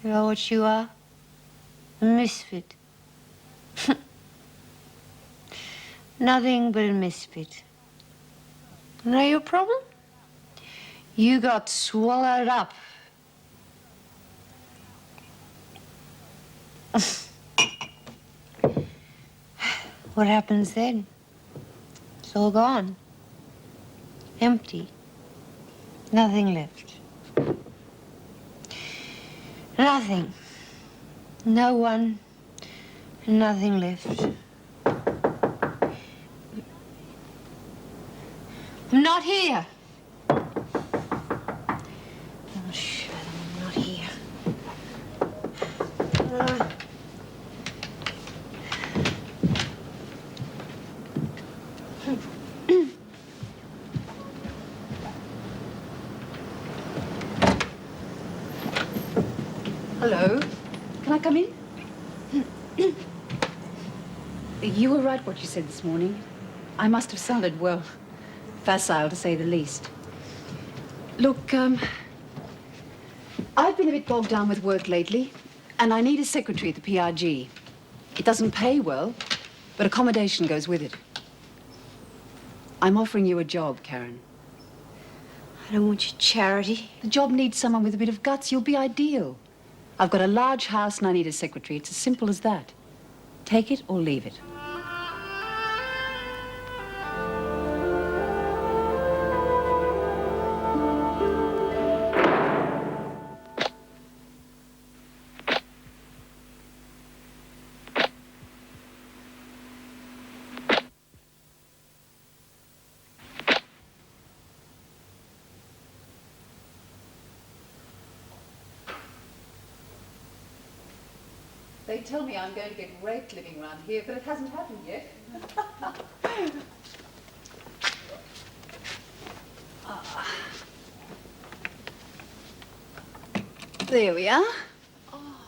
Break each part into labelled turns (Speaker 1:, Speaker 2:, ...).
Speaker 1: You know what you are? A misfit. Nothing but a misfit. Know your problem? You got swallowed up. What happens then? It's all gone. Empty. Nothing left. Nothing. No one. Nothing left. I'm not here. Oh, shit, I'm not here.
Speaker 2: Hello. Can I come in? You were right what you said this morning. I must have sounded, well, facile to say the least. Look, I've been a bit bogged down with work lately, and I need a secretary at the PRG. It doesn't pay well, but accommodation goes with it. I'm offering you a job, Karen.
Speaker 1: I don't want your charity.
Speaker 2: The job needs someone with a bit of guts. You'll be ideal. I've got a large house and I need a secretary. It's as simple as that. Take it or leave it. They tell me I'm going to get raped living around here, but it hasn't happened yet. There we are.
Speaker 1: Oh,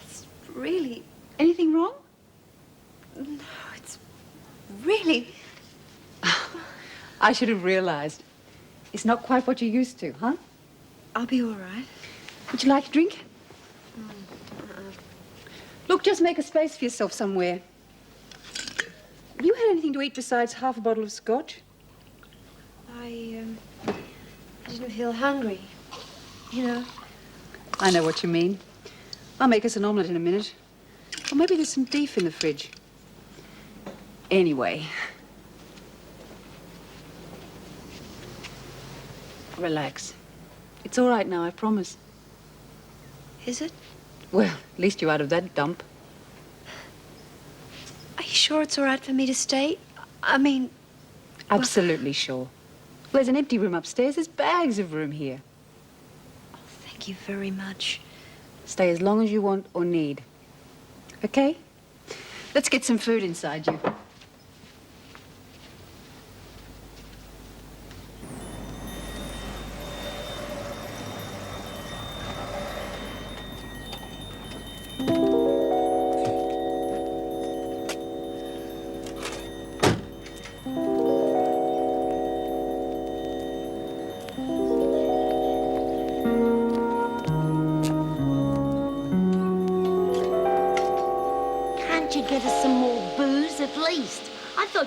Speaker 1: it's really...
Speaker 2: Anything wrong?
Speaker 1: No, it's really...
Speaker 2: I should have realized. It's not quite what you're used to, huh?
Speaker 1: I'll be all right.
Speaker 2: Would you like a drink? Look, just make a space for yourself somewhere. Have you had anything to eat besides half a bottle of scotch?
Speaker 1: I didn't feel hungry, you know.
Speaker 2: I know what you mean. I'll make us an omelette in a minute. Or maybe there's some beef in the fridge. Anyway. Relax. It's all right now, I promise.
Speaker 1: Is it?
Speaker 2: Well, at least you're out of that dump.
Speaker 1: Are you sure it's all right for me to stay? I mean...
Speaker 2: Absolutely sure. Well, there's an empty room upstairs. There's bags of room here.
Speaker 1: Oh, thank you very much.
Speaker 2: Stay as long as you want or need. Okay? Let's get some food inside you.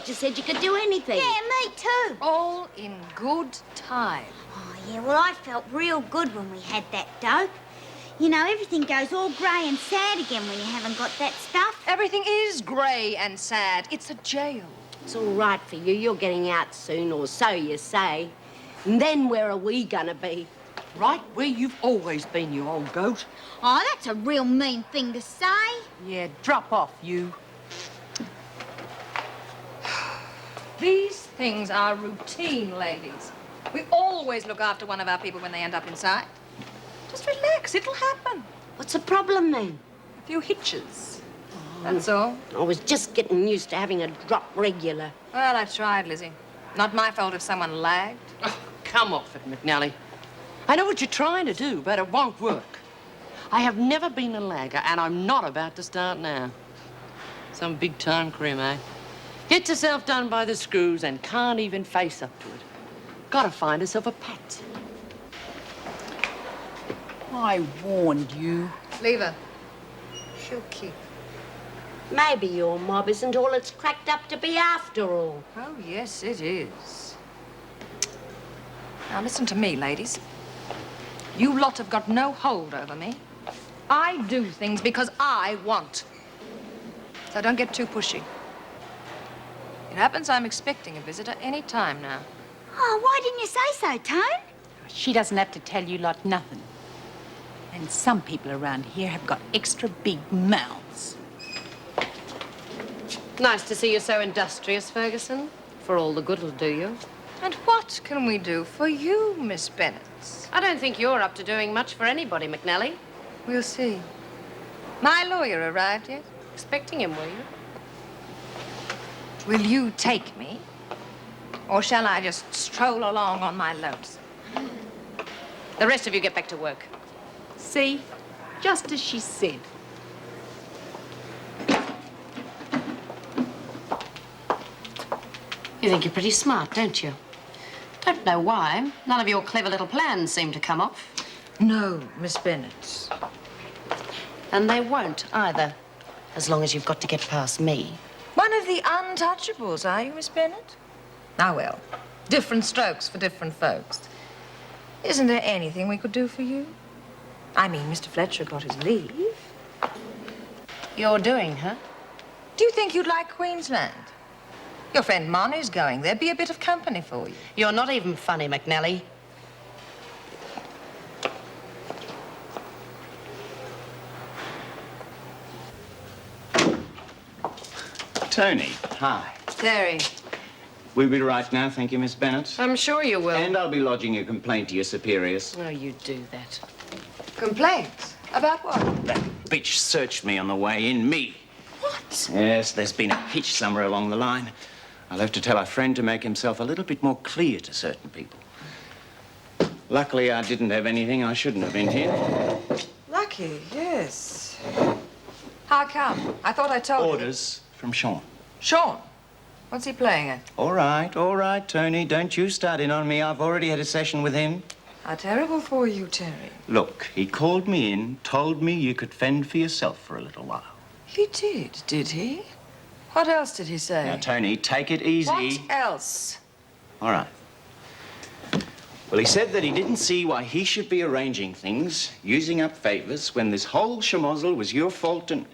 Speaker 3: You said you could do anything.
Speaker 4: Yeah, me too.
Speaker 5: All in good time.
Speaker 4: Oh, yeah, well, I felt real good when we had that dope. You know, everything goes all grey and sad again when you haven't got that stuff.
Speaker 5: Everything is grey and sad. It's a jail.
Speaker 3: It's all right for you. You're getting out soon, or so you say. And then where are we gonna be?
Speaker 6: Right where you've always been, you old goat.
Speaker 4: Oh, that's a real mean thing to say.
Speaker 6: Yeah, drop off, you.
Speaker 5: These things are routine, ladies. We always look after one of our people when they end up inside. Just relax, it'll happen.
Speaker 3: What's the problem then?
Speaker 5: A few hitches. That's all.
Speaker 3: I was just getting used to having a drop regular.
Speaker 5: Well, I tried, Lizzie. Not my fault if someone lagged.
Speaker 6: Oh, come off it, McNally. I know what you're trying to do, but it won't work. I have never been a lagger, and I'm not about to start now. Some big-time crim, eh? Gets herself done by the screws and can't even face up to it. Gotta find herself a patsy.
Speaker 2: I warned you.
Speaker 5: Leave her. She'll keep.
Speaker 3: Maybe your mob isn't all it's cracked up to be after all.
Speaker 5: Oh, yes, it is. Now, listen to me, ladies. You lot have got no hold over me. I do things because I want. So don't get too pushy. It happens I'm expecting a visitor any time now.
Speaker 4: Oh, why didn't you say so, Tone?
Speaker 2: She doesn't have to tell you lot nothing. And some people around here have got extra big mouths.
Speaker 3: Nice to see you so industrious, Ferguson. For all the good it'll do you.
Speaker 5: And what can we do for you, Miss Bennett?
Speaker 3: I don't think you're up to doing much for anybody, McNally.
Speaker 5: We'll see. My lawyer arrived yet?
Speaker 3: Expecting him, were you?
Speaker 5: Will you take me? Or shall I just stroll along on my lonesome?
Speaker 3: The rest of you get back to work.
Speaker 2: See? Just as she said.
Speaker 3: You think you're pretty smart, don't you? Don't know why. None of your clever little plans seem to come off.
Speaker 5: No, Miss Bennett.
Speaker 3: And they won't either, as long as you've got to get past me.
Speaker 5: One of the untouchables, are you, Miss Bennett? Ah, well, different strokes for different folks. Isn't there anything we could do for you? I mean, Mr. Fletcher got his leave.
Speaker 3: You're doing, huh?
Speaker 5: Do you think you'd like Queensland? Your friend Monty's going there. Be a bit of company for you.
Speaker 3: You're not even funny, McNally.
Speaker 7: Tony, hi.
Speaker 5: Terry.
Speaker 7: We'll be right now, thank you, Miss Bennett.
Speaker 3: I'm sure you will.
Speaker 7: And I'll be lodging a complaint to your superiors.
Speaker 3: Oh, you do that.
Speaker 5: Complaints? About what?
Speaker 7: That bitch searched me on the way in. Me.
Speaker 5: What?
Speaker 7: Yes, there's been a hitch somewhere along the line. I'll have to tell our friend to make himself a little bit more clear to certain people. Luckily, I didn't have anything I shouldn't have been here.
Speaker 5: Lucky, yes. How come? I thought I told you.
Speaker 7: Orders from Sean.
Speaker 5: Sean? What's he playing at?
Speaker 7: All right, Tony. Don't you start in on me. I've already had a session with him.
Speaker 5: How terrible for you, Terry.
Speaker 7: Look, he called me in, told me you could fend for yourself for a little while.
Speaker 5: He did he? What else did he say?
Speaker 7: Now, Tony, take it easy.
Speaker 5: What else?
Speaker 7: All right. Well, he said that he didn't see why he should be arranging things, using up favors, when this whole schmozzle was your fault and...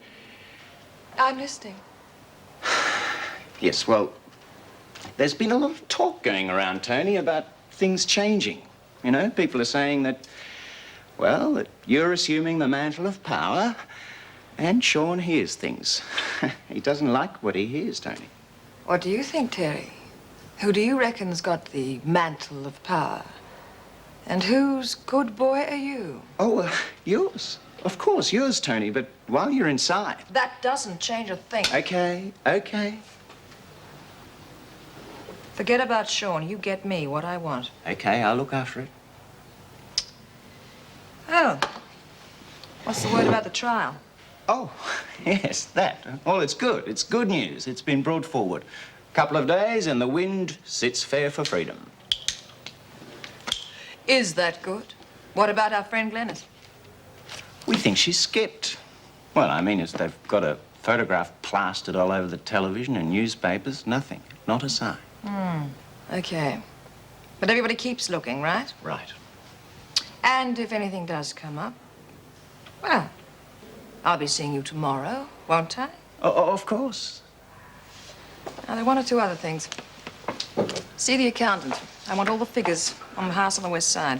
Speaker 5: I'm listening.
Speaker 7: Yes, well, there's been a lot of talk going around, Tony, about things changing. You know, people are saying that, well, that you're assuming the mantle of power, and Sean hears things. He doesn't like what he hears, Tony.
Speaker 5: What do you think, Terry? Who do you reckon's got the mantle of power? And whose good boy are you?
Speaker 7: Oh, yours. Of course, yours, Tony, but while you're inside...
Speaker 5: That doesn't change a thing.
Speaker 7: Okay.
Speaker 5: Forget about Sean. You get me what I want.
Speaker 7: Okay, I'll look after it.
Speaker 5: Oh. What's the word about the trial?
Speaker 7: Oh, yes, that. Well, it's good. It's good news. It's been brought forward. A couple of days and the wind sits fair for freedom.
Speaker 5: Is that good? What about our friend Glennis?
Speaker 7: We think she's skipped. Well, I mean, they've got a photograph plastered all over the television and newspapers. Nothing. Not a sign.
Speaker 5: Okay. But everybody keeps looking, right?
Speaker 7: Right.
Speaker 5: And if anything does come up, well, I'll be seeing you tomorrow, won't I?
Speaker 7: Oh, of course.
Speaker 5: Now, there are one or two other things. See the accountant. I want all the figures on the house on the west side.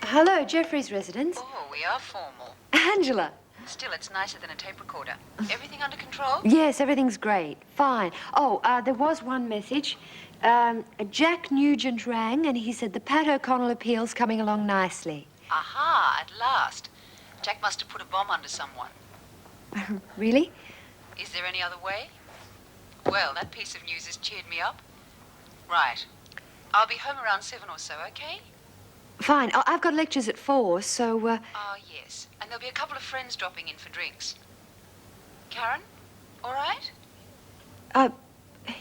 Speaker 1: Hello, Jeffrey's residence.
Speaker 8: Oh, we are formal.
Speaker 1: Angela.
Speaker 8: Still, it's nicer than a tape recorder. Everything under control?
Speaker 1: Yes, everything's great. Fine. Oh, there was one message. Jack Nugent rang and he said the Pat O'Connell appeal's coming along nicely.
Speaker 8: Aha, at last. Jack must have put a bomb under someone.
Speaker 1: Really?
Speaker 8: Is there any other way? Well, that piece of news has cheered me up. Right. I'll be home around 7 or so, okay?
Speaker 1: Fine. I've got lectures at 4, so,
Speaker 8: Ah, yes. And there'll be a couple of friends dropping in for drinks. Karen? All right?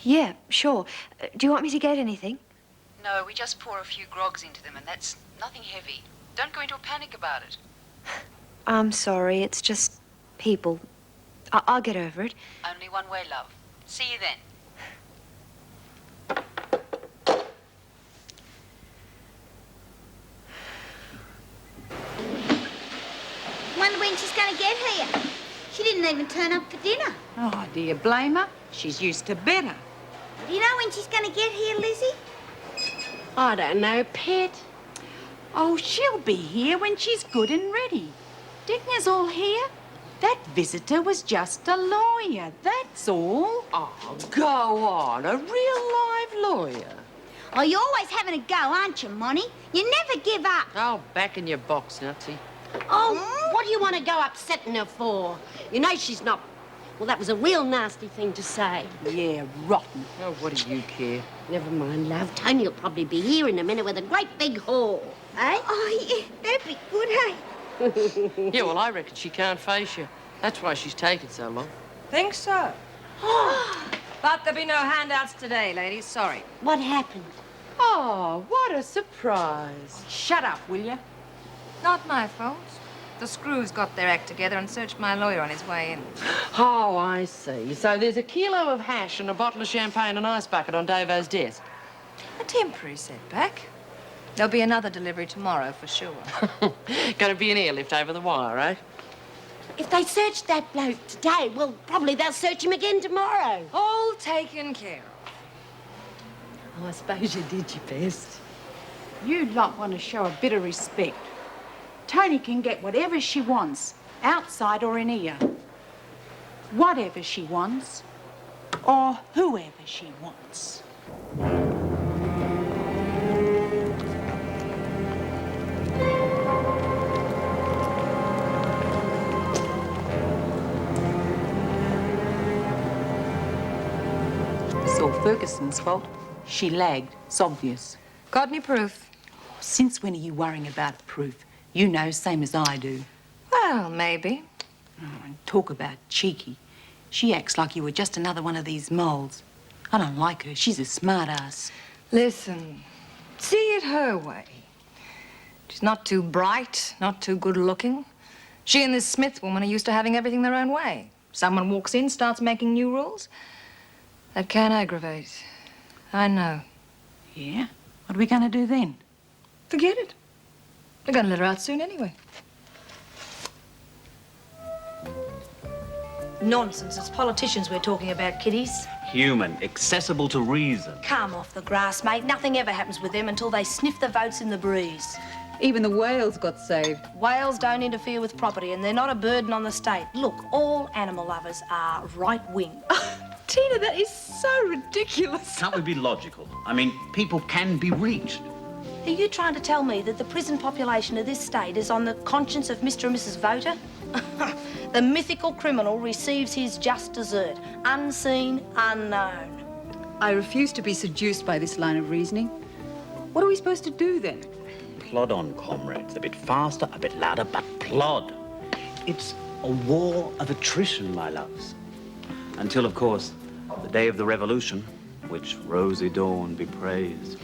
Speaker 1: yeah, sure. Do you want me to get anything?
Speaker 8: No, we just pour a few grogs into them, and that's nothing heavy. Don't go into a panic about it.
Speaker 1: I'm sorry. It's just people. I'll get over it.
Speaker 8: Only one way, love. See you then.
Speaker 4: Wonder when she's going to get here. She didn't even turn up for dinner.
Speaker 2: Oh, do you blame her? She's used to better.
Speaker 4: Do you know when she's going to get here, Lizzie?
Speaker 3: I don't know, Pet.
Speaker 9: Oh, she'll be here when she's good and ready. Didn't yous all hear? That visitor was just a lawyer, that's all.
Speaker 6: Oh, go on. A real live lawyer.
Speaker 4: Oh, you're always having a go, aren't you, Monty? You never give up.
Speaker 6: Oh, back in your box, Nutsy.
Speaker 3: Oh, what do you want to go upsetting her for? You know she's not... Well, that was a real nasty thing to say.
Speaker 9: Yeah, rotten.
Speaker 6: Oh, what do you care?
Speaker 3: Never mind, love. Tony'll probably be here in a minute with a great big haul, eh?
Speaker 4: Oh, yeah, that'd be good, hey?
Speaker 6: Yeah, well, I reckon she can't face you. That's why she's taken so long.
Speaker 5: Think so. But there'll be no handouts today, ladies. Sorry.
Speaker 3: What happened?
Speaker 6: Oh, what a surprise.
Speaker 9: Shut up, will you?
Speaker 5: Not my fault. The screws got their act together and searched my lawyer on his way in.
Speaker 6: Oh, I see. So there's a kilo of hash and a bottle of champagne and an ice bucket on Davo's desk.
Speaker 5: A temporary setback. There'll be another delivery tomorrow for sure.
Speaker 6: Gonna be an airlift over the wire, eh?
Speaker 3: If they searched that bloke today, well, probably they'll search him again tomorrow.
Speaker 5: All taken care of.
Speaker 3: Oh, I suppose you did your best.
Speaker 9: You lot want to show a bit of respect. Tony can get whatever she wants, outside or in here. Whatever she wants, or whoever she wants. It's all Ferguson's fault. She lagged. It's obvious.
Speaker 5: Got any proof?
Speaker 9: Since when are you worrying about proof? You know, same as I do.
Speaker 5: Well, maybe.
Speaker 9: Oh, and talk about cheeky. She acts like you were just another one of these moles. I don't like her. She's a smart ass.
Speaker 5: Listen, see it her way. She's not too bright, not too good looking. She and this Smith woman are used to having everything their own way. Someone walks in, starts making new rules. That can aggravate. I know.
Speaker 9: Yeah? What are we going to do then?
Speaker 5: Forget it. We're going to let her out soon anyway.
Speaker 10: Nonsense. It's politicians we're talking about, kiddies.
Speaker 11: Human, accessible to reason.
Speaker 10: Come off the grass, mate. Nothing ever happens with them until they sniff the votes in the breeze.
Speaker 2: Even the whales got saved.
Speaker 10: Whales don't interfere with property, and they're not a burden on the state. Look, all animal lovers are right-wing.
Speaker 2: Tina, that is so ridiculous.
Speaker 11: Can't we be logical? I mean, people can be reached.
Speaker 10: Are you trying to tell me that the prison population of this state is on the conscience of Mr. and Mrs. Voter? The mythical criminal receives his just desert, unseen, unknown.
Speaker 2: I refuse to be seduced by this line of reasoning. What are we supposed to do then?
Speaker 11: Plod on, comrades. A bit faster, a bit louder, but plod. It's a war of attrition, my loves. Until, of course, the day of the revolution, which rosy dawn be praised.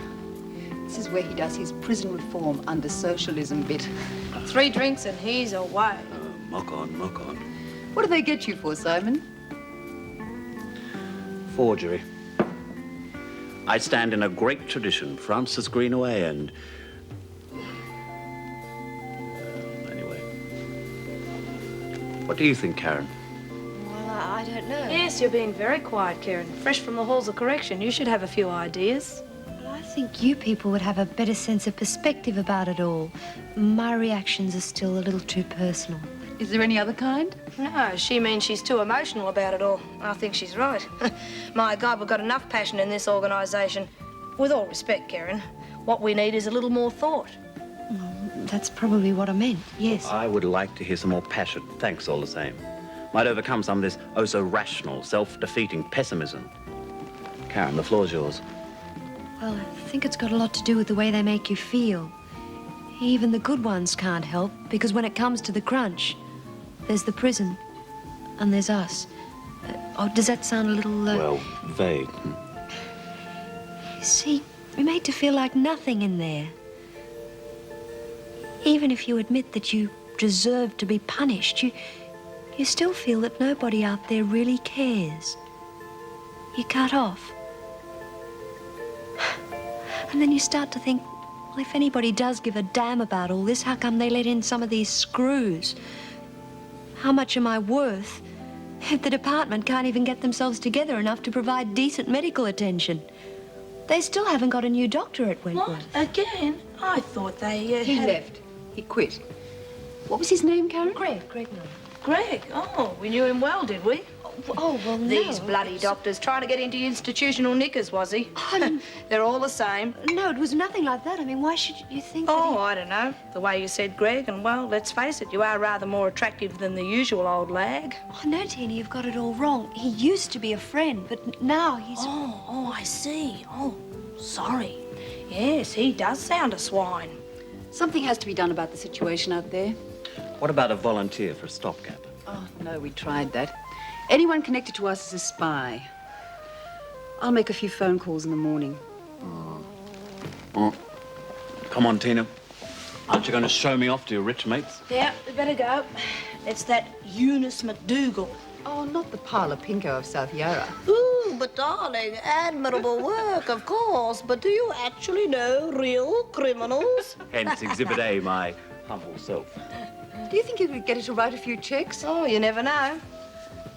Speaker 2: This is where he does his prison reform under socialism bit.
Speaker 10: 3 drinks and he's away.
Speaker 11: Mock on, mock on.
Speaker 2: What do they get you for, Simon?
Speaker 11: Forgery. I stand in a great tradition, Francis Greenaway and... Anyway. What do you think, Karen?
Speaker 1: Well, I don't know.
Speaker 10: Yes, you're being very quiet, Karen. Fresh from the halls of correction. You should have a few ideas.
Speaker 1: I think you people would have a better sense of perspective about it all. My reactions are still a little too personal.
Speaker 2: Is there any other kind?
Speaker 10: No, she means she's too emotional about it all. I think she's right. My God, we've got enough passion in this organisation. With all respect, Karen, what we need is a little more thought.
Speaker 1: That's probably what I meant, yes.
Speaker 11: I would like to hear some more passion. Thanks all the same. Might overcome some of this oh-so-rational, self-defeating pessimism. Karen, the floor's yours.
Speaker 1: Well, I think it's got a lot to do with the way they make you feel. Even the good ones can't help, because when it comes to the crunch, there's the prison, and there's us. Oh, does that sound a little,
Speaker 11: Well, vague.
Speaker 1: You see, we're made to feel like nothing in there. Even if you admit that you deserve to be punished, you still feel that nobody out there really cares. You're cut off. And then you start to think, well, if anybody does give a damn about all this, how come they let in some of these screws? How much am I worth if the department can't even get themselves together enough to provide decent medical attention? They still haven't got a new doctor at Wentworth.
Speaker 10: What? Again? I thought they
Speaker 2: He
Speaker 10: had...
Speaker 2: left. He quit. What was his name, Karen?
Speaker 1: Greg Miller.
Speaker 10: Greg? Oh, we knew him well, did we?
Speaker 1: Oh, well, no.
Speaker 10: These bloody doctors trying to get into institutional knickers, was he? They're all the same.
Speaker 1: No, it was nothing like that. I mean, why should you think that
Speaker 10: Oh, I don't know. The way you said Greg, and, well, let's face it, you are rather more attractive than the usual old lag.
Speaker 1: Oh, no, Tina, you've got it all wrong. He used to be a friend, but now he's...
Speaker 10: Oh, I see. Oh, sorry. Yes, he does sound a swine.
Speaker 2: Something has to be done about the situation out there.
Speaker 11: What about a volunteer for a stopgap?
Speaker 2: Oh, no, we tried that. Anyone connected to us is a spy. I'll make a few phone calls in the morning.
Speaker 11: Oh. Come on, Tina. Aren't you going to show me off to your rich mates?
Speaker 10: Yeah, we better go. It's that Eunice McDougal.
Speaker 2: Oh, not the Parla Pinko of South Yarra.
Speaker 10: Ooh, but darling, admirable work, of course. But do you actually know real criminals?
Speaker 11: Hence Exhibit A, my humble self.
Speaker 2: Do you think you could get her to write a few checks?
Speaker 10: Oh, you never know.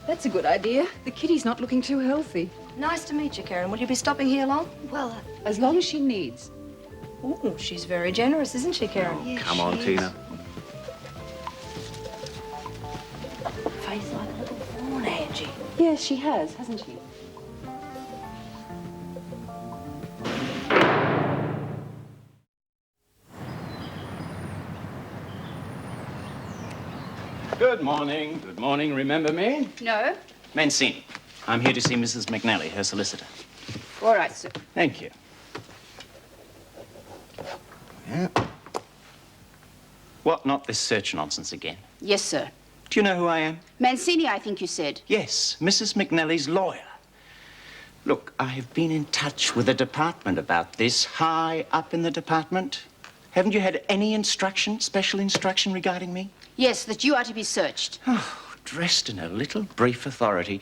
Speaker 2: That's a good idea. The kitty's not looking too healthy.
Speaker 10: Nice to meet you, Karen. Will you be stopping here long?
Speaker 1: Well,
Speaker 2: As long as she needs.
Speaker 10: Ooh, she's very generous, isn't she, Karen?
Speaker 1: yeah,
Speaker 11: Come on,
Speaker 1: she is.
Speaker 11: Tina.
Speaker 10: Face like a little fawn, Angie.
Speaker 2: Yes, she has, hasn't she?
Speaker 7: Good morning. Good morning. Remember me?
Speaker 2: No.
Speaker 7: Mancini. I'm here to see Mrs. McNally, her solicitor.
Speaker 2: All right, sir.
Speaker 7: Thank you. Yeah. What, not this search nonsense again?
Speaker 3: Yes, sir.
Speaker 7: Do you know who I am?
Speaker 3: Mancini, I think you said.
Speaker 7: Yes, Mrs. McNally's lawyer. Look, I have been in touch with the department about this, high up in the department. Haven't you had any instruction, special instruction regarding me?
Speaker 3: Yes, that you are to be searched.
Speaker 7: Oh, dressed in a little brief authority.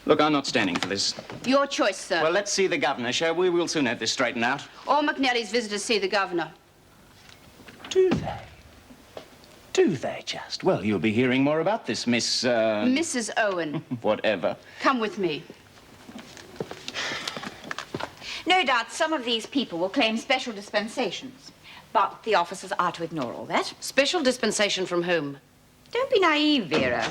Speaker 7: Look, I'm not standing for this.
Speaker 3: Your choice, sir.
Speaker 7: Well, let's see the governor, shall we? We'll soon have this straightened out.
Speaker 3: All McNally's visitors see the governor.
Speaker 7: Do they? Do they just? Well, you'll be hearing more about this, Miss,
Speaker 3: Mrs. Owen.
Speaker 7: whatever.
Speaker 3: Come with me.
Speaker 12: No doubt some of these people will claim special dispensations, but the officers are to ignore all that.
Speaker 3: Special dispensation from whom?
Speaker 12: Don't be naive, Vera.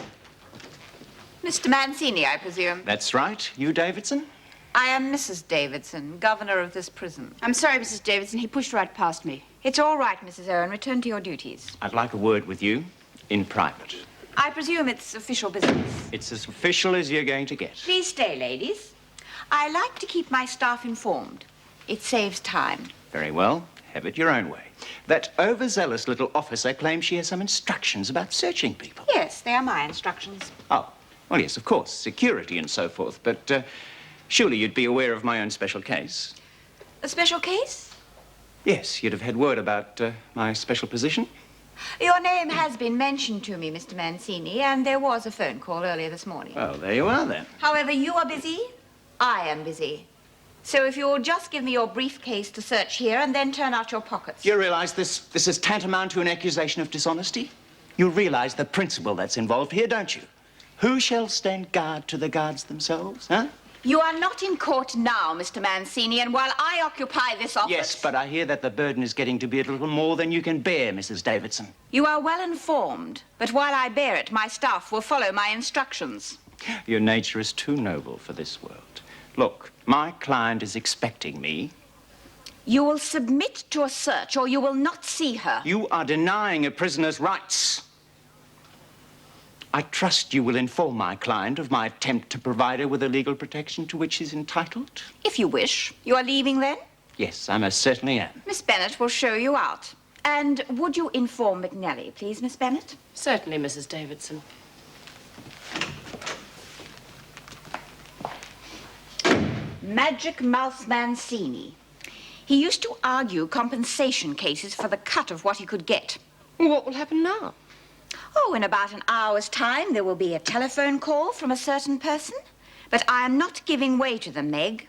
Speaker 12: Mr. Mancini, I presume.
Speaker 7: That's right. You, Davidson?
Speaker 12: I am Mrs. Davidson, governor of this prison.
Speaker 3: I'm sorry, Mrs. Davidson. He pushed right past me.
Speaker 12: It's all right, Mrs. Owen. Return to your duties.
Speaker 7: I'd like a word with you in private.
Speaker 12: I presume it's official business.
Speaker 7: It's as official as you're going to get.
Speaker 12: Please stay, ladies. I like to keep my staff informed. It saves time.
Speaker 7: Very well. Have it your own way. That overzealous little officer claims she has some instructions about searching people.
Speaker 12: Yes, they are my instructions.
Speaker 7: Oh, well, yes, of course. Security and so forth. But surely you'd be aware of my own special case.
Speaker 12: A special case?
Speaker 7: Yes, you'd have had word about my special position.
Speaker 12: Your name has been mentioned to me, Mr. Mancini, and there was a phone call earlier this morning.
Speaker 7: Well, there you are, then.
Speaker 12: However, you are busy, I am busy. So if you'll just give me your briefcase to search here and then turn out your pockets.
Speaker 7: You realize this is tantamount to an accusation of dishonesty? You realize the principle that's involved here, don't you? Who shall stand guard to the guards themselves, huh?
Speaker 12: You are not in court now, Mr. Mancini, and while I occupy this office...
Speaker 7: Yes, but I hear that the burden is getting to be a little more than you can bear, Mrs. Davidson.
Speaker 12: You are well informed, but while I bear it, my staff will follow my instructions.
Speaker 7: Your nature is too noble for this world. Look, my client is expecting me
Speaker 12: You will submit to a search or you will not see her.
Speaker 7: You are denying a prisoner's rights. I trust you will inform my client of my attempt to provide her with the legal protection to which she's entitled.
Speaker 12: If you wish. You are leaving then?
Speaker 7: Yes, I most certainly am.
Speaker 12: Miss Bennet will show you out. And would you inform McNally, please, Miss Bennet?
Speaker 6: Certainly, Mrs. Davidson.
Speaker 12: Magic Mouth Mancini. He used to argue compensation cases for the cut of what he could get.
Speaker 6: What will happen now?
Speaker 12: Oh, in about an hour's time, there will be a telephone call from a certain person. But I am not giving way to them, Meg.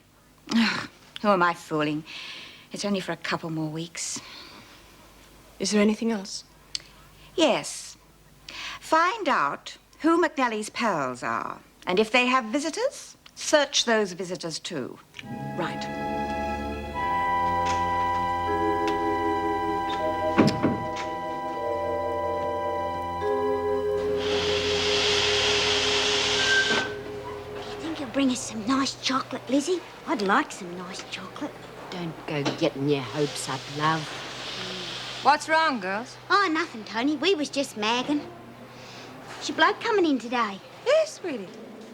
Speaker 12: Who am I fooling? It's only for a couple more weeks.
Speaker 6: Is there anything else?
Speaker 12: Yes. Find out who McNally's pals are. And if they have visitors, search those visitors too.
Speaker 6: Right.
Speaker 4: You think he'll bring us some nice chocolate, Lizzie? I'd like some nice chocolate.
Speaker 3: Don't go getting your hopes up, love.
Speaker 5: What's wrong, girls?
Speaker 4: Oh, nothing, Tony. We was just magging. Is your bloke coming in today?
Speaker 5: Yes, sweetie.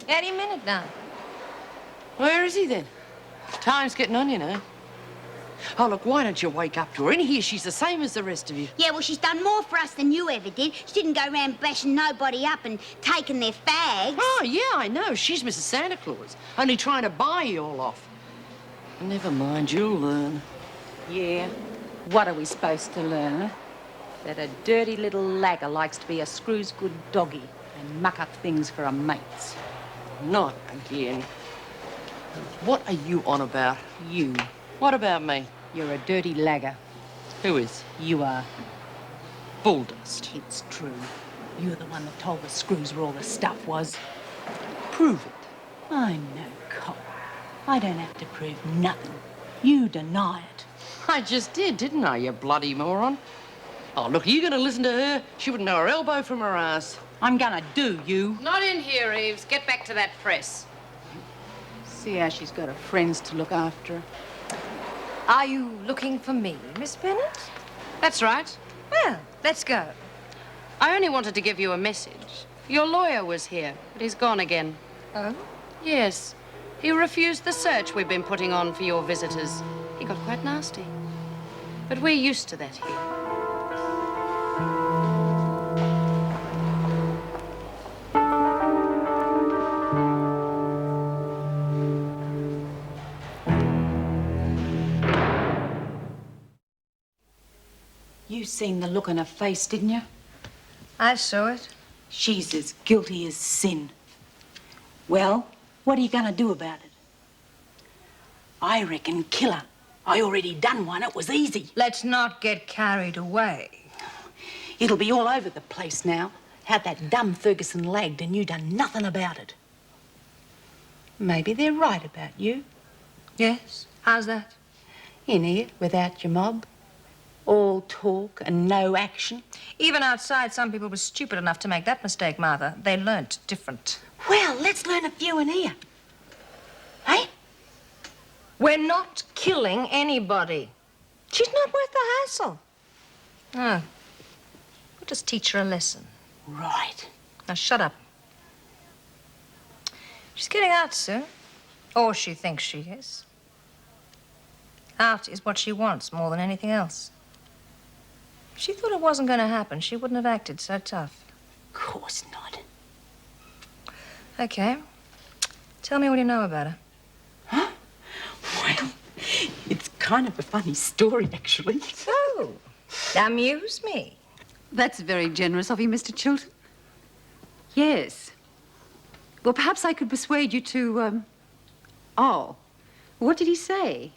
Speaker 5: Any minute now.
Speaker 6: Where is he then? Time's getting on, you know. Oh, look, why don't you wake up to her? In here, she's the same as the rest of you.
Speaker 4: Yeah, well, she's done more for us than you ever did. She didn't go round bashing nobody up and taking their fags.
Speaker 6: Oh, yeah, I know. She's Mrs. Santa Claus, only trying to buy you all off. Never mind, you'll learn.
Speaker 2: Yeah. What are we supposed to learn? That a dirty little lagger likes to be a screws good doggy and muck up things for her mates.
Speaker 6: Not again. What are you on about?
Speaker 2: You.
Speaker 6: What about me?
Speaker 2: You're a dirty lagger.
Speaker 6: Who is?
Speaker 2: You are.
Speaker 6: Bulldust.
Speaker 2: It's true. You're the one that told the screws where all the stuff was.
Speaker 6: Prove it.
Speaker 2: I'm no cop. I don't have to prove nothing. You deny it.
Speaker 6: I just did, didn't I, you bloody moron? Oh, look, are you going to listen to her? She wouldn't know her elbow from her ass.
Speaker 2: I'm gonna do you.
Speaker 8: Not in here, Eves. Get back to that press.
Speaker 2: See how she's got her friends to look after her.
Speaker 5: Are you looking for me, Miss Bennet?
Speaker 8: That's right.
Speaker 5: Well, let's go.
Speaker 8: I only wanted to give you a message. Your lawyer was here, but he's gone again.
Speaker 5: Oh?
Speaker 8: Yes. He refused the search we've been putting on for your visitors. He got quite nasty. But we're used to that here.
Speaker 2: You seen the look on her face, didn't you?
Speaker 5: I saw it.
Speaker 2: She's as guilty as sin. Well, what are you gonna do about it? I reckon kill her. I already done one. It was easy.
Speaker 5: Let's not get carried away.
Speaker 2: It'll be all over the place now. How that dumb Ferguson lagged and you done nothing about it. Maybe they're right about you.
Speaker 5: Yes? How's that?
Speaker 2: In here, without your mob. All talk and no action.
Speaker 5: Even outside, some people were stupid enough to make that mistake, Martha. They learnt different.
Speaker 2: Well, let's learn a few in here. Hey?
Speaker 5: We're not killing anybody. She's not worth the hassle. No. We'll just teach her a lesson.
Speaker 2: Right.
Speaker 5: Now, shut up. She's getting out soon. Or she thinks she is. Out is what she wants more than anything else. If she thought it wasn't going to happen, she wouldn't have acted so tough.
Speaker 2: Of course not.
Speaker 5: Okay. Tell me what you know about her.
Speaker 2: Huh? Well, it's kind of a funny story, actually.
Speaker 5: Oh, amuse me.
Speaker 2: That's very generous of you, Mr. Chilton. Yes. Well, perhaps I could persuade you to, Oh, what did he say?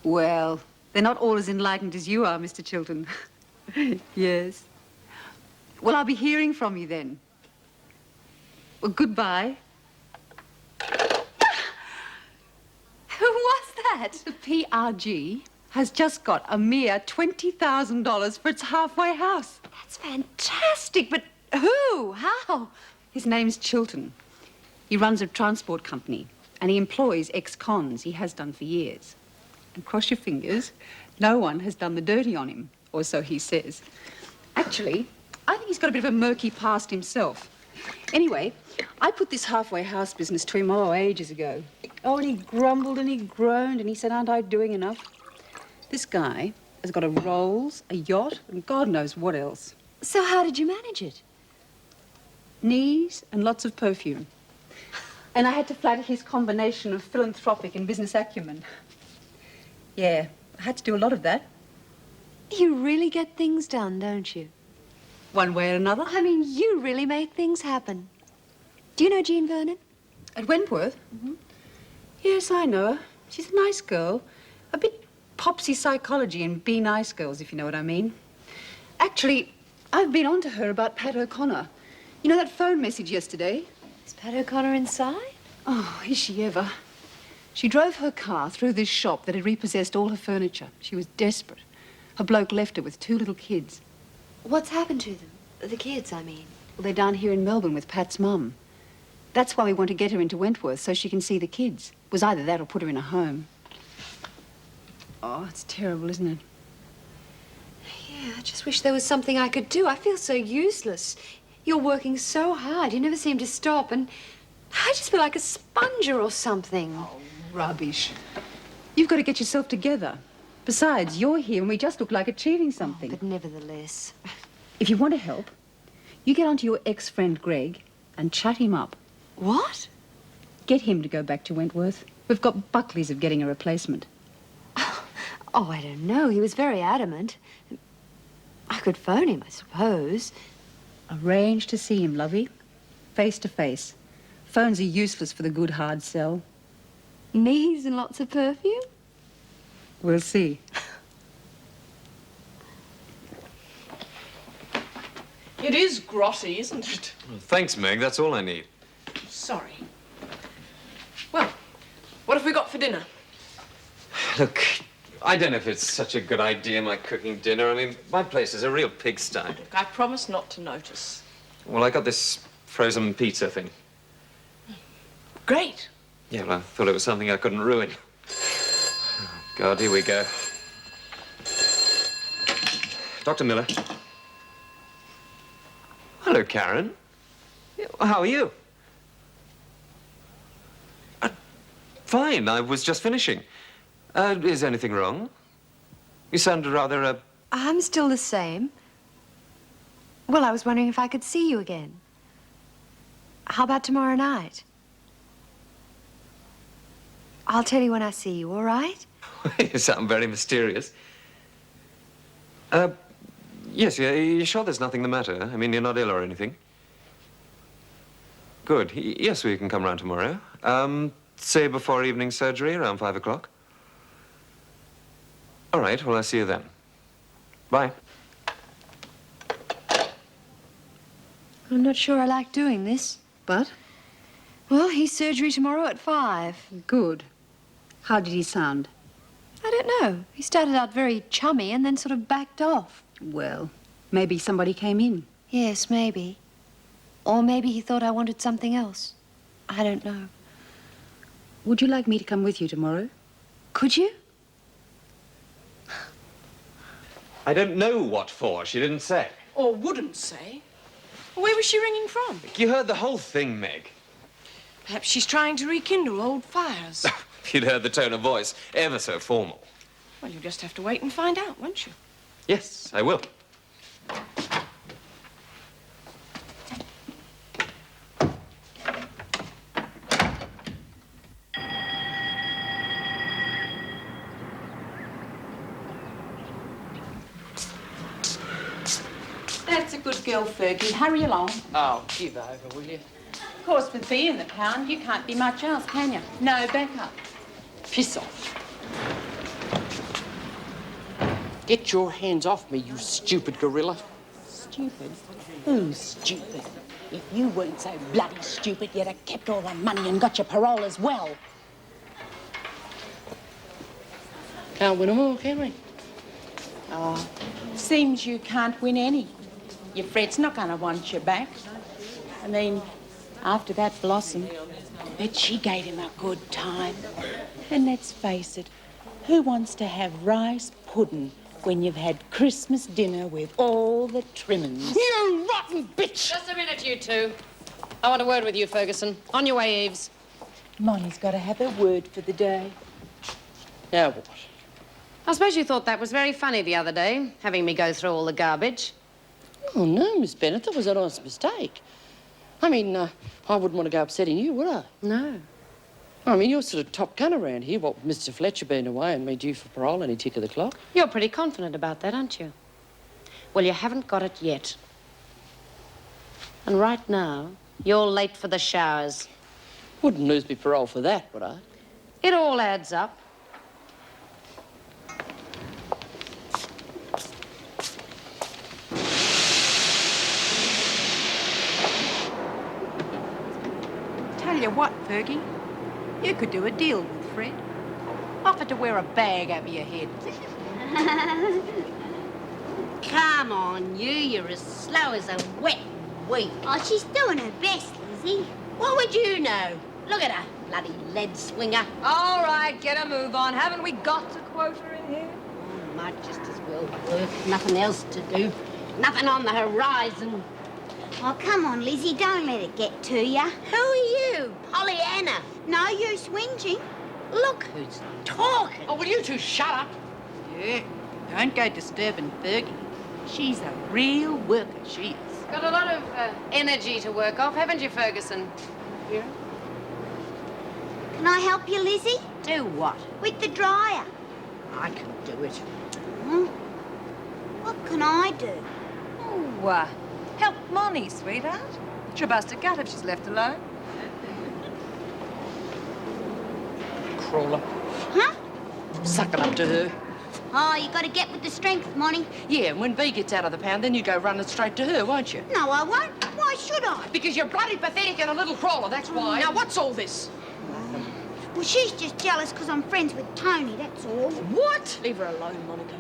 Speaker 2: Well, they're not all as enlightened as you are, Mr. Chilton. Yes. Well, I'll be hearing from you then. Well, goodbye.
Speaker 5: Who was that?
Speaker 2: The PRG has just got a mere $20,000 for its halfway house.
Speaker 5: That's fantastic, but who? How?
Speaker 2: His name's Chilton. He runs a transport company, and he employs ex-cons. He has done for years. And cross your fingers, no one has done the dirty on him, or so he says. Actually, I think he's got a bit of a murky past himself. Anyway, I put this halfway house business to him, ages ago. Oh, and he grumbled and he groaned and he said, aren't I doing enough? This guy has got a Rolls, a yacht, and God knows what else.
Speaker 1: So how did you manage it?
Speaker 2: Knees and lots of perfume. And I had to flatter his combination of philanthropic and business acumen. Yeah, I had to do a lot of that.
Speaker 1: You really get things done, don't you?
Speaker 2: One way or another.
Speaker 1: I mean, you really make things happen. Do you know Jean Vernon?
Speaker 2: At Wentworth? Mm-hmm. Yes, I know her. She's a nice girl. A bit popsy psychology and be nice girls, if you know what I mean. Actually, I've been on to her about Pat O'Connor. You know that phone message yesterday?
Speaker 1: Is Pat O'Connor inside?
Speaker 2: Oh, is she ever? She drove her car through this shop that had repossessed all her furniture. She was desperate. Her bloke left her with 2 little kids.
Speaker 1: What's happened to them? The kids, I mean.
Speaker 2: Well, they're down here in Melbourne with Pat's mum. That's why we want to get her into Wentworth, so she can see the kids. It was either that or put her in a home. Oh, it's terrible, isn't it?
Speaker 1: Yeah, I just wish there was something I could do. I feel so useless. You're working so hard. You never seem to stop, and I just feel like a sponger or something.
Speaker 2: Oh, rubbish. You've got to get yourself together. Besides, you're here and we just look like achieving something.
Speaker 1: Oh, but nevertheless.
Speaker 2: If you want to help, you get onto your ex-friend Greg and chat him up.
Speaker 1: What?
Speaker 2: Get him to go back to Wentworth. We've got Buckley's of getting a replacement.
Speaker 1: Oh, I don't know. He was very adamant. I could phone him, I suppose.
Speaker 2: Arrange to see him, lovey. Face to face. Phones are useless for the good hard sell.
Speaker 1: Knees and lots of perfume?
Speaker 2: We'll see.
Speaker 6: It is grotty, isn't it?
Speaker 13: Well, thanks, Meg. That's all I need.
Speaker 6: Sorry. Well, what have we got for dinner?
Speaker 13: Look, I don't know if it's such a good idea, my cooking dinner. I mean, my place is a real pigsty.
Speaker 6: Look, I promise not to notice.
Speaker 13: Well, I got this frozen pizza thing.
Speaker 6: Great.
Speaker 13: Yeah, well, I thought it was something I couldn't ruin. Oh, God, here we go. Dr. Miller. Hello, Karen. Yeah, how are you? Fine, I was just finishing. Is anything wrong? You sounded rather,
Speaker 1: I'm still the same. Well, I was wondering if I could see you again. How about tomorrow night? I'll tell you when I see you, all right?
Speaker 13: You sound very mysterious. Yes, you sure there's nothing the matter? I mean, you're not ill or anything? Good. Yes, we can come round tomorrow. Say before evening surgery, around 5 o'clock. All right, well, I'll see you then. Bye.
Speaker 1: I'm not sure I like doing this.
Speaker 2: But?
Speaker 1: Well, he's surgery tomorrow at 5.
Speaker 2: Good. How did he sound?
Speaker 1: I don't know. He started out very chummy and then sort of backed off.
Speaker 2: Well, maybe somebody came in.
Speaker 1: Yes, maybe. Or maybe he thought I wanted something else. I don't know.
Speaker 2: Would you like me to come with you tomorrow?
Speaker 1: Could you?
Speaker 13: I don't know what for. She didn't say.
Speaker 6: Or wouldn't say. Where was she ringing from?
Speaker 13: You heard the whole thing, Meg.
Speaker 6: Perhaps she's trying to rekindle old fires.
Speaker 13: If you'd heard the tone of voice, ever so formal.
Speaker 6: Well, you'll just have to wait and find out, won't you?
Speaker 13: Yes, I will.
Speaker 9: That's a good girl, Fergie. Hurry along.
Speaker 6: Oh, give over, will you?
Speaker 9: Of course, with B in the pound, you can't be much else, can you? No backup.
Speaker 6: Piss off. Get your hands off me, you stupid gorilla.
Speaker 9: Stupid? Who's stupid? If you weren't so bloody stupid, you'd have kept all the money and got your parole as well.
Speaker 6: Can't win them all, can we?
Speaker 9: Oh, seems you can't win any. Your Fred's not going to want you back. I mean, after that Blossom, I bet she gave him a good time. And let's face it, Who wants to have rice pudding when you've had Christmas dinner with all the trimmings?
Speaker 6: You rotten bitch!
Speaker 10: Just a minute, you two. I want a word with you, Ferguson. On your way, Eves.
Speaker 9: Monty's got to have a word for the day.
Speaker 6: Now what?
Speaker 3: I suppose you thought that was very funny the other day, having me go through all the garbage.
Speaker 6: Oh, no, Miss Bennett, that was an honest mistake. I mean, I wouldn't want to go upsetting you, would I?
Speaker 3: No.
Speaker 6: I mean, you're sort of top gun around here, what with Mr. Fletcher being away and me due for parole any tick of the clock.
Speaker 3: You're pretty confident about that, aren't you? Well, you haven't got it yet. And right now, you're late for the showers.
Speaker 6: Wouldn't lose me parole for that, would I?
Speaker 3: It all adds up.
Speaker 9: Tell you what, Fergie, you could do a deal with Fred. Offer to wear a bag over your head.
Speaker 3: Come on, you're as slow as a wet weed.
Speaker 4: Oh, she's doing her best, Lizzie.
Speaker 3: What would you know? Look at her, bloody lead swinger.
Speaker 5: All right, get a move on. Haven't we got a quota in here?
Speaker 3: Oh, might just as well work. Nothing else to do. Nothing on the horizon.
Speaker 4: Oh, come on, Lizzie, don't let it get to you.
Speaker 3: Who are you, Pollyanna?
Speaker 4: No use whinging.
Speaker 3: Look who's talking.
Speaker 6: Oh, will you two shut up?
Speaker 9: Yeah, don't go disturbing Fergie. She's a real worker, she is.
Speaker 10: Got a lot of energy to work off, haven't you, Ferguson?
Speaker 3: Yeah.
Speaker 4: Can I help you, Lizzie?
Speaker 3: Do what?
Speaker 4: With the dryer.
Speaker 3: I can do it.
Speaker 4: Hmm? What can I do?
Speaker 5: Oh, help Monty, sweetheart. She'll bust a gut if she's left alone.
Speaker 6: Crawler.
Speaker 4: Huh?
Speaker 6: Sucking up to her.
Speaker 4: Oh, you got to get with the strength, Monty.
Speaker 6: Yeah, and when V gets out of the pound, then you go running straight to her, won't you?
Speaker 4: No, I won't. Why should I?
Speaker 6: Because you're bloody pathetic and a little crawler, that's why. Now, what's all this?
Speaker 4: Well, she's just jealous because I'm friends with Tony, that's all.
Speaker 6: What? Leave her alone, Monica.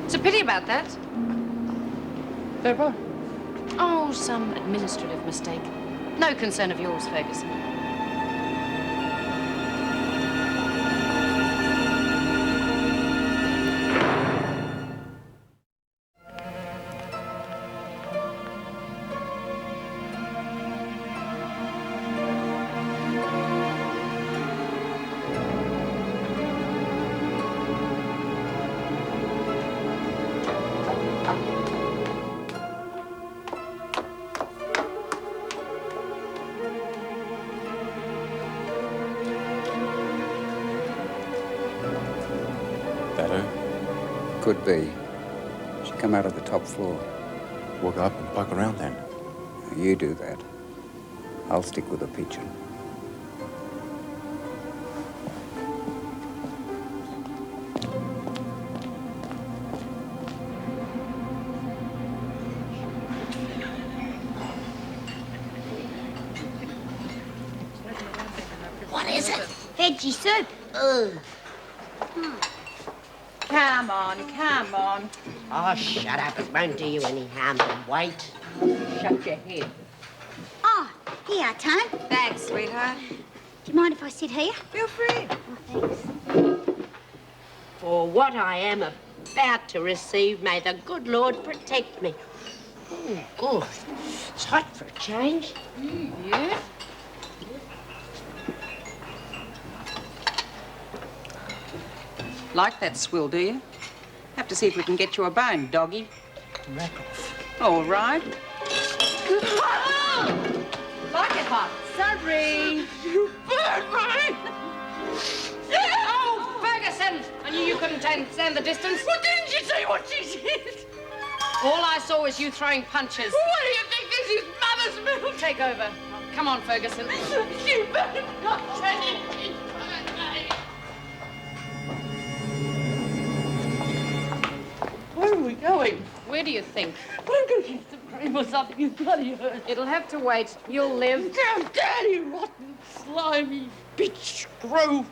Speaker 10: It's a pity about that.
Speaker 6: Fair point.
Speaker 10: Oh, some administrative mistake. No concern of yours, Ferguson.
Speaker 14: Could be. She come out of the top floor.
Speaker 15: Walk up and poke around then.
Speaker 14: You do that. I'll stick with the pigeon.
Speaker 3: What is it?
Speaker 4: Veggie soup.
Speaker 3: Ugh.
Speaker 9: Come on, come on.
Speaker 3: Oh, shut up. It won't do you any harm to wait.
Speaker 9: Shut your head.
Speaker 4: Oh, here, Tone.
Speaker 5: Thanks, sweetheart.
Speaker 4: Do you mind if I sit here?
Speaker 5: Feel free.
Speaker 4: Oh, thanks.
Speaker 3: For what I am about to receive, may the good Lord protect me. Oh, good. It's hot for a change.
Speaker 10: Yeah?
Speaker 2: Like that swill, do you? Have to see if we can get you a bone, doggy.
Speaker 3: Rack off.
Speaker 2: All right.
Speaker 10: Like it hot.
Speaker 2: Sorry.
Speaker 6: You burned me!
Speaker 10: Oh, Ferguson! I knew you couldn't stand the distance.
Speaker 6: Well, didn't you see what she did?
Speaker 10: All I saw was you throwing punches.
Speaker 6: What do you think this is, mother's milk?
Speaker 10: Take over. Come on, Ferguson.
Speaker 6: You better not say it. Where are we going?
Speaker 10: Where do you think?
Speaker 6: I'm going to get some cream or something. You bloody hurt.
Speaker 10: It'll have to wait. You'll live.
Speaker 6: Damn dirty, rotten, slimy bitch screw.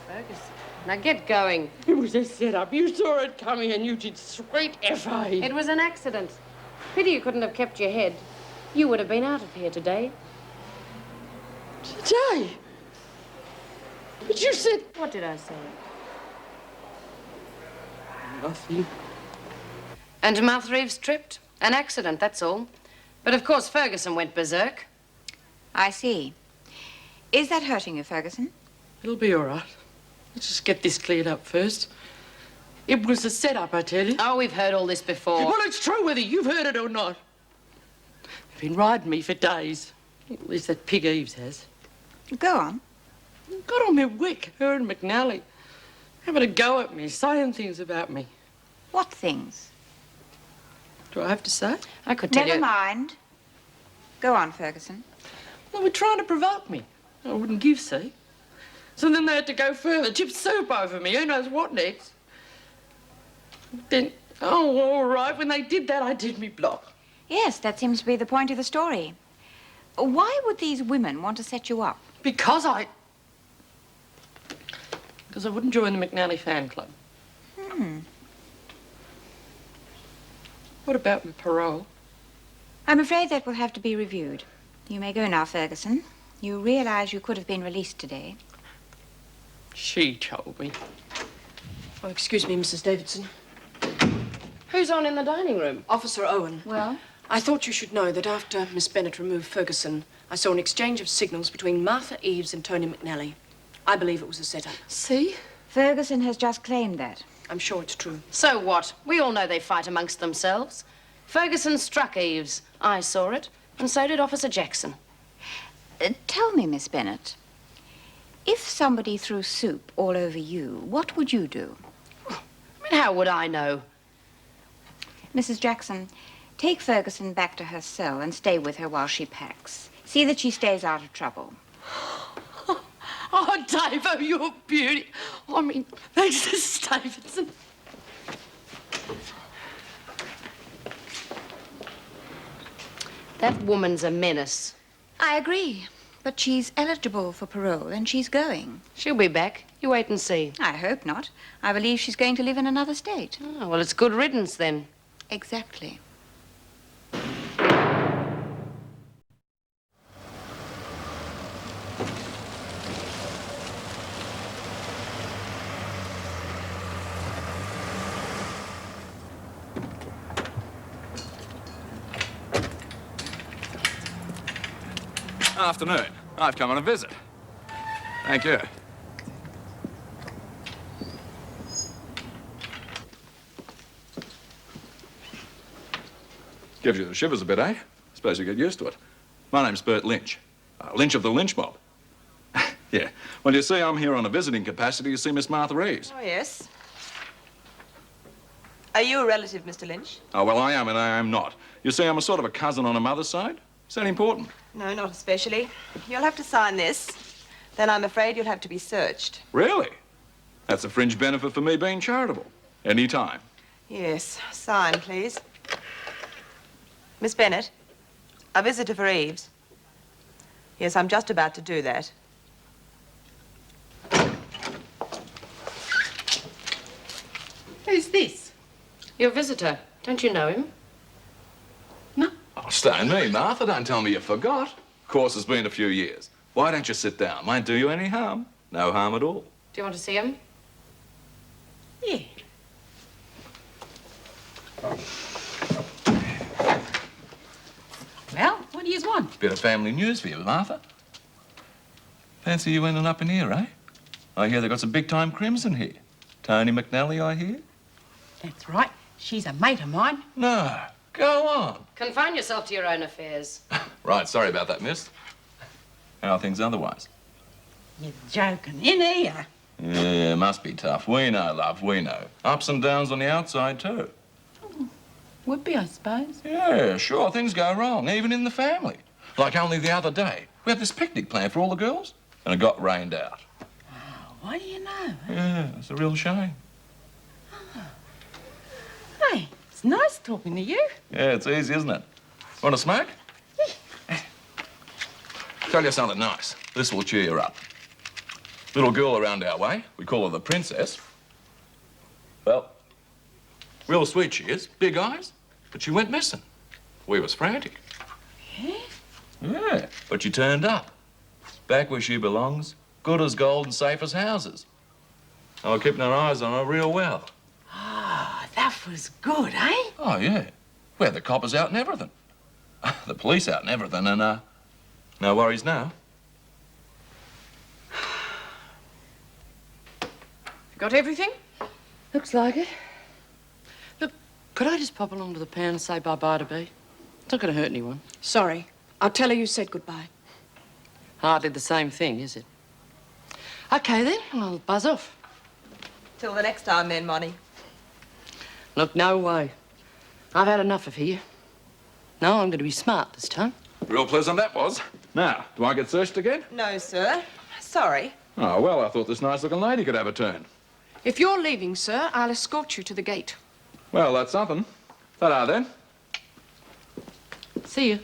Speaker 10: Ferguson. Now get going.
Speaker 6: It was a setup. You saw it coming and you did sweet FA.
Speaker 10: It was an accident. Pity you couldn't have kept your head.
Speaker 6: You would have been out of here today.
Speaker 3: Today? But you said...
Speaker 6: What did I say?
Speaker 3: Nothing.
Speaker 6: And Mouth Reeves tripped. An accident, that's all. But of course Ferguson went berserk.
Speaker 12: I see. Is that hurting you, Ferguson?
Speaker 3: It'll be all right. Let's just get this cleared up first. It was a setup, I tell you.
Speaker 6: Oh, we've heard all this before.
Speaker 3: Well, it's true whether you've heard it or not. They've been riding me for days. At least that pig Eves has.
Speaker 12: Go on.
Speaker 3: Got on my wick, her and McNally. Having a go at me, saying things about me.
Speaker 12: What things?
Speaker 3: Do I have to say?
Speaker 6: I could tell you...
Speaker 12: Never mind. Go on, Ferguson.
Speaker 3: Well, they were trying to provoke me. I wouldn't give, see? So then they had to go further, tip soup over me, who knows what next. Then, oh, all right, when they did that, I did me block.
Speaker 12: Yes, that seems to be the point of the story. Why would these women want to set you up?
Speaker 3: Because I wouldn't join the McNally fan club. What about my parole?
Speaker 12: I'm afraid that will have to be reviewed. You may go now, Ferguson. You realize you could have been released today.
Speaker 3: She told me.
Speaker 16: Oh, excuse me, Mrs. Davidson.
Speaker 6: Who's on in the dining room?
Speaker 16: Officer Owen.
Speaker 12: Well?
Speaker 16: I thought you should know that after Miss Bennett removed Ferguson, I saw an exchange of signals between Martha Eves and Tony McNally. I believe it was a setup.
Speaker 3: See?
Speaker 12: Ferguson has just claimed that.
Speaker 16: I'm sure it's true.
Speaker 6: So what? We all know they fight amongst themselves. Ferguson struck Eves. I saw it. And so did Officer Jackson.
Speaker 12: Tell me, Miss Bennett, if somebody threw soup all over you, what would you do?
Speaker 6: I mean, how would I know?
Speaker 12: Mrs. Jackson, take Ferguson back to her cell and stay with her while she packs. See that she stays out of trouble.
Speaker 3: Oh, Dave, oh, you're a beauty. I mean, thanks, Mrs. Davidson.
Speaker 6: That woman's a menace.
Speaker 12: I agree, but she's eligible for parole and she's going.
Speaker 6: She'll be back. You wait and see.
Speaker 12: I hope not. I believe she's going to live in another state.
Speaker 6: Oh, well, it's good riddance then.
Speaker 12: Exactly.
Speaker 15: Afternoon. I've come on a visit. Thank you. Gives you the shivers a bit, eh? Suppose you get used to it. My name's Bert Lynch. Lynch of the Lynch Mob. Yeah. Well, you see, I'm here on a visiting capacity to see Miss Martha Reeves.
Speaker 17: Oh, yes. Are you a relative, Mr. Lynch?
Speaker 15: Oh, well, I am and I am not. You see, I'm a sort of a cousin on a mother's side. Is that important?
Speaker 17: No, not especially. You'll have to sign this. Then I'm afraid you'll have to be searched.
Speaker 15: Really? That's a fringe benefit for me being charitable. Any time.
Speaker 17: Yes. Sign, please. Miss Bennett, a visitor for Eves. Yes, I'm just about to do that.
Speaker 3: Who's this?
Speaker 6: Your visitor. Don't you know him?
Speaker 15: Oh, stone me, Martha. Don't tell me you forgot. Of course, it's been a few years. Why don't you sit down? Might do you any harm. No harm at all.
Speaker 6: Do you want to see him?
Speaker 3: Yeah. Well, what do you want?
Speaker 15: Bit of family news for you, Martha. Fancy you ending up in here, eh? I hear they got some big-time crimson here. Tony McNally, I hear?
Speaker 9: That's right. She's a mate of mine.
Speaker 15: No. Go on.
Speaker 6: Confine yourself to your own affairs.
Speaker 15: Right, sorry about that, miss. How are things otherwise?
Speaker 9: You're joking. In here.
Speaker 15: Yeah, must be tough. We know, love, we know. Ups and downs on the outside, too.
Speaker 9: Would be, I suppose.
Speaker 15: Yeah, sure, things go wrong, even in the family. Like only the other day. We had this picnic planned for all the girls, and it got rained out.
Speaker 9: Oh, what do you know?
Speaker 15: Yeah, it's a real shame.
Speaker 9: Hey, it's nice talking to you.
Speaker 15: Yeah, it's easy, isn't it? Want a smoke? Tell you something nice. This will cheer you up. Little girl around our way. We call her the princess. Well, real sweet she is. Big eyes. But she went missing. We was frantic. Yeah, but she turned up. Back where she belongs. Good as gold and safe as houses. And we're keeping our eyes on her real well.
Speaker 9: Ah, that was good, eh?
Speaker 15: Oh, yeah. We had the coppers out and everything. The police out and everything, and, no worries now.
Speaker 16: Got everything?
Speaker 3: Looks like it. Look, could I just pop along to the pound and say bye-bye to Bea? It's not going to hurt anyone.
Speaker 16: Sorry. I'll tell her you said goodbye.
Speaker 3: Hardly the same thing, is it? OK, then. I'll buzz off.
Speaker 17: Till the next time, then, Monty.
Speaker 3: Look, no way. I've had enough of here. No, I'm going to be smart this time.
Speaker 15: Real pleasant that was. Now, do I get searched again?
Speaker 17: No, sir. Sorry.
Speaker 15: Oh, well, I thought this nice-looking lady could have a turn.
Speaker 16: If you're leaving, sir, I'll escort you to the gate.
Speaker 15: Well, that's something. Ta-da, then.
Speaker 3: See you.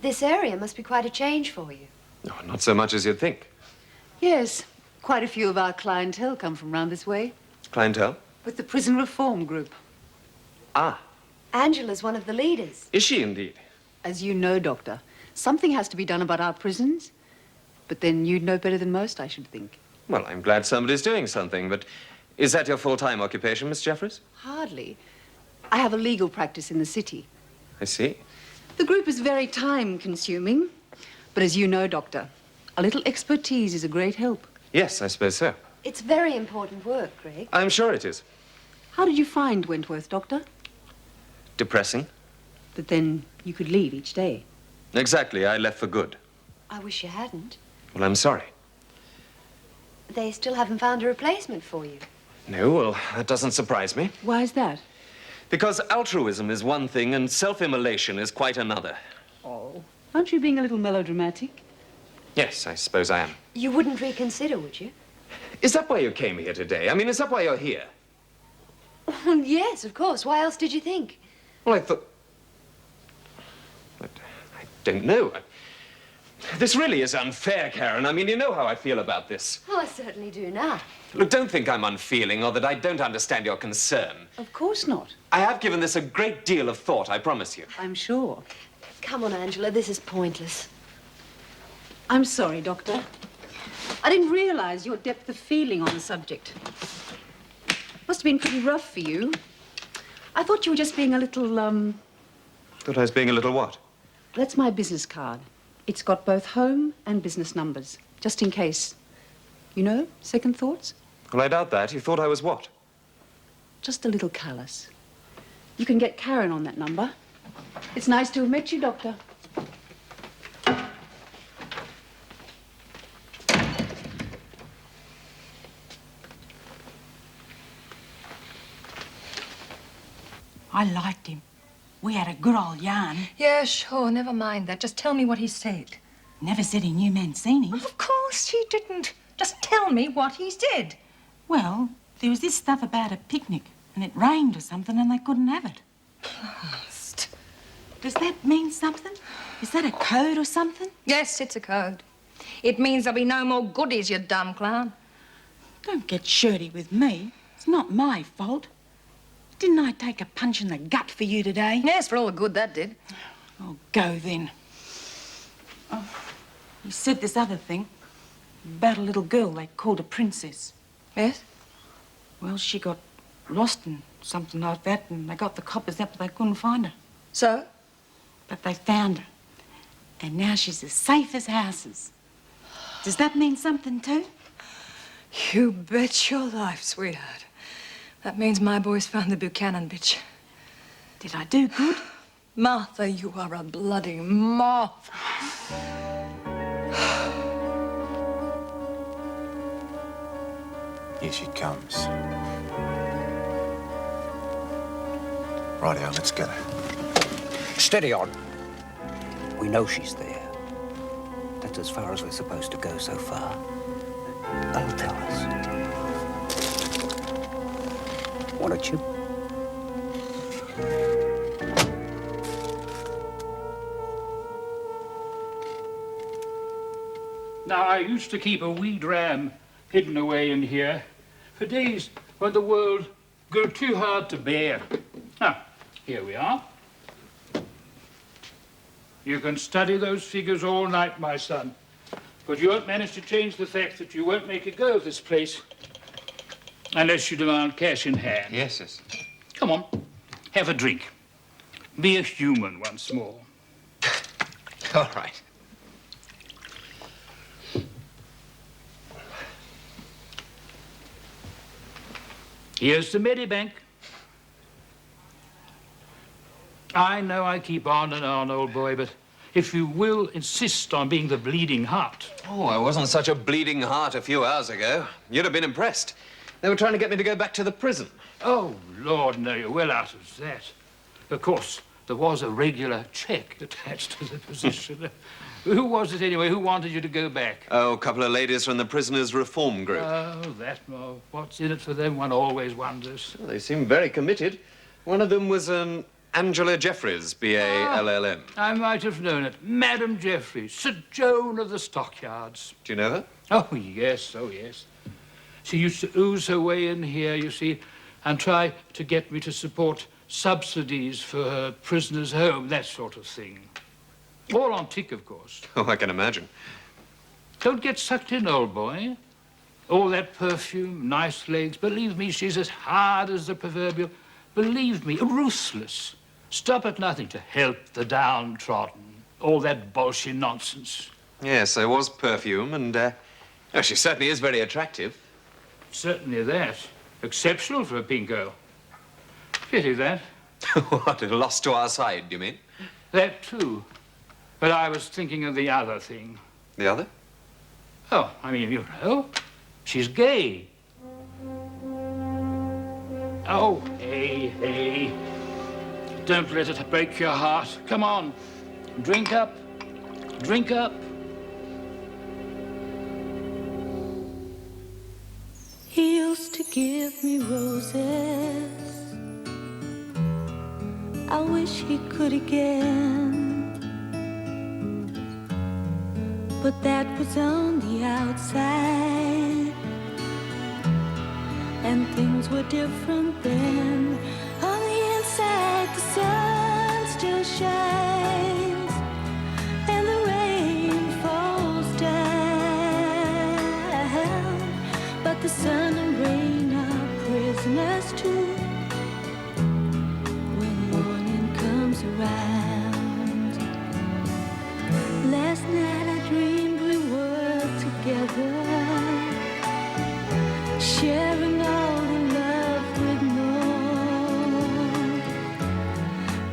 Speaker 1: This area must be quite a change for you.
Speaker 13: No, not so much as you'd think.
Speaker 2: Yes, quite a few of our clientele come from round this way.
Speaker 13: Clientele?
Speaker 2: With the prison reform group.
Speaker 13: Ah,
Speaker 1: Angela's one of the leaders.
Speaker 13: is she indeed?
Speaker 2: As you know, Doctor, something has to be done about our prisons. But then you'd know better than most, I should think.
Speaker 13: Well, I'm glad somebody's doing something, but is that your full-time occupation, Miss Jeffries?
Speaker 2: Hardly. I have a legal practice in the city.
Speaker 13: I see.
Speaker 2: The group is very time-consuming. But as you know, Doctor, a little expertise is a great help.
Speaker 13: Yes, I suppose so.
Speaker 1: It's very important work, Greg.
Speaker 13: I'm sure it is.
Speaker 2: How did you find Wentworth, Doctor?
Speaker 13: Depressing.
Speaker 2: But then you could leave each day.
Speaker 13: Exactly. I left for good.
Speaker 1: I wish you hadn't.
Speaker 13: Well, I'm sorry.
Speaker 1: They still haven't found a replacement for you.
Speaker 13: No, well, that doesn't surprise me.
Speaker 2: Why is that?
Speaker 13: Because altruism is one thing and self-immolation is quite another.
Speaker 2: Oh. Aren't you being a little melodramatic?
Speaker 13: Yes, I suppose I am.
Speaker 1: You wouldn't reconsider, would you?
Speaker 13: Is that why you came here today? I mean, is that why you're here?
Speaker 1: Yes, of course. Why else did you think?
Speaker 13: Well, I thought... But I don't know. This really is unfair, Karen. I mean, you know how I feel about this.
Speaker 1: Oh, I certainly do now.
Speaker 13: Look, don't think I'm unfeeling or that I don't understand your concern.
Speaker 2: Of course not.
Speaker 13: I have given this a great deal of thought, I promise you.
Speaker 2: I'm sure.
Speaker 1: Come on, Angela. This is pointless.
Speaker 2: I'm sorry, Doctor. I didn't realize your depth of feeling on the subject. Must have been pretty rough for you. I thought you were just being a little,
Speaker 13: Thought I was being a little what?
Speaker 2: That's my business card. It's got both home and business numbers, just in case. You know, second thoughts?
Speaker 13: Well, I doubt that. You thought I was what?
Speaker 2: Just a little callous. You can get Karen on that number. It's nice to have met you, Doctor.
Speaker 9: I liked him. We had a good old yarn.
Speaker 5: Yeah, sure. Never mind that. Just tell me what he said.
Speaker 9: Never said he knew Mancini.
Speaker 5: Of course he didn't. Just tell me what he said.
Speaker 9: Well, there was this stuff about a picnic, and it rained or something, and they couldn't have it.
Speaker 5: Blast.
Speaker 9: Does that mean something? Is that a code or something?
Speaker 5: Yes, it's a code. It means there'll be no more goodies, you dumb clown.
Speaker 9: Don't get shirty with me. It's not my fault. Didn't I take a punch in the gut for you today?
Speaker 5: Yes, for all the good that did.
Speaker 9: Oh, go then. Oh, you said this other thing about a little girl they called a princess.
Speaker 5: Yes?
Speaker 9: Well, she got lost and something like that, and they got the coppers up, but they couldn't find her.
Speaker 5: So?
Speaker 9: But they found her. And now she's as safe as houses. Does that mean something too?
Speaker 5: You bet your life, sweetheart. That means my boys found the Buchanan bitch.
Speaker 9: Did I do good?
Speaker 5: Martha, you are a bloody moth.
Speaker 18: Here she comes. Rightio, let's get her.
Speaker 19: Steady on. We know she's there. That's as far as we're supposed to go so far. They'll tell us. Want a chip?
Speaker 20: Now, I used to keep a wee dram hidden away in here for days when the world grew too hard to bear. Now, here we are. You can study those figures all night, my son, but you won't manage to change the fact that you won't make a go of this place unless you demand cash in hand.
Speaker 13: Yes, yes.
Speaker 20: Come on, have a drink. Be a human once more.
Speaker 13: All right.
Speaker 20: Here's the Medibank. I know I keep on and on, old boy, but if you will insist on being the bleeding heart...
Speaker 13: Oh, I wasn't such a bleeding heart a few hours ago. You'd have been impressed. They were trying to get me to go back to the prison.
Speaker 20: Oh, Lord, no, you're well out of that. Of course, there was a regular cheque attached to the position. Who was it, anyway? Who wanted you to go back?
Speaker 13: Oh, a couple of ladies from the prisoners' reform group.
Speaker 20: Oh, what's in it for them? One always wonders.
Speaker 13: Well, they seem very committed. One of them was an Angela Jeffreys, B.A. LLM.
Speaker 20: I might have known it. Madam Jeffreys, Sir Joan of the Stockyards.
Speaker 13: Do you know her?
Speaker 20: Oh, yes, oh, yes. She used to ooze her way in here, you see, and try to get me to support subsidies for her prisoner's home, that sort of thing. All on tick, of course.
Speaker 13: Oh, I can imagine.
Speaker 20: Don't get sucked in, old boy. All that perfume, nice legs. Believe me, she's as hard as the proverbial. Believe me, ruthless. Stop at nothing to help the downtrodden. All that bullshit nonsense.
Speaker 13: Yes, there was perfume, and oh, she certainly is very attractive.
Speaker 20: Certainly that. Exceptional for a pinko. Pity that.
Speaker 13: What, lost to our side, do you mean?
Speaker 20: That too. But I was thinking of the other thing.
Speaker 13: The other?
Speaker 20: Oh, I mean, you know, she's gay. Oh, hey. Don't let it break your heart. Come on, drink up, drink up.
Speaker 21: He used to give me roses. I wish he could again. But that was on the outside, and things were different then. On the inside, the sun still shines, and the rain falls down. But the sun and rain are prisoners too when morning comes around. Last night I dreamed we were together, sharing all the love we'd known,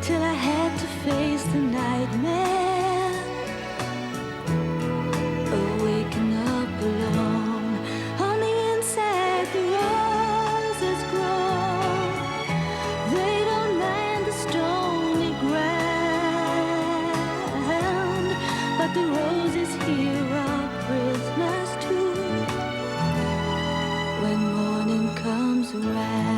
Speaker 21: till I had to face the nightmare of waking up alone. On the inside, the roses grow. They don't mind the stony ground, but the roses here are prisoners too when morning comes around.